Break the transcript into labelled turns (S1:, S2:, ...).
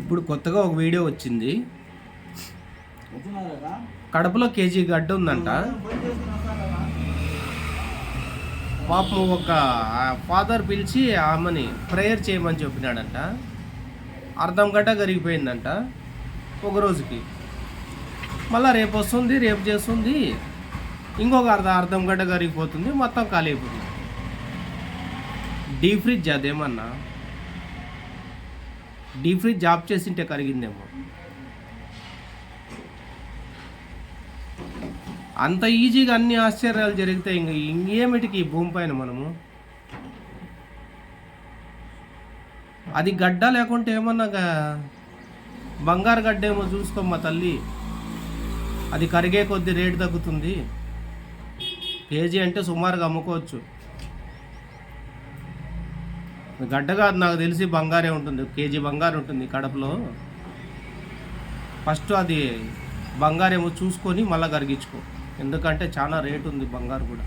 S1: ఇప్పుడు కొత్తగా ఒక వీడియో వచ్చింది. కడపలో కేజీ గడ్డ ఉందంట. పాపం ఒక ఫాదర్ పిలిచి ఆమెని ప్రేయర్ చేయమని చెప్పినాడంట. అర్ధం గంట కరిగిపోయిందంట ఒక రోజుకి. మళ్ళీ రేపు వస్తుంది, రేపు చేస్తుంది, ఇంకొక అర్ధం గంట కరిగిపోతుంది, మొత్తం ఖాళీ అయిపోతుంది. డీప్ ఫ్రిడ్జ్ అదేమన్నా డీప్ ఫ్రిడ్జ్ ఆఫ్ చేసింటే కరిగిందేమో. అంత ఈజీగా అన్ని ఆశ్చర్యాలు జరిగితే ఇంకేమిటికి ఈ భూమి పైన మనము. అది గడ్డ లేకుంటే ఏమన్నా బంగారు గడ్డ ఏమో చూసుకోమ్మా తల్లి. అది కరిగే కొద్ది రేటు తగ్గుతుంది. కేజీ అంటే సుమారుగా అమ్ముకోవచ్చు. గడ్డ కాదు, నాకు తెలిసి బంగారే ఉంటుంది. కేజీ బంగారు ఉంటుంది కడపలో. ఫస్ట్ అది బంగారేమో చూసుకొని మళ్ళీ కరిగించుకో, ఎందుకంటే చాలా రేటు ఉంది బంగారు కూడా.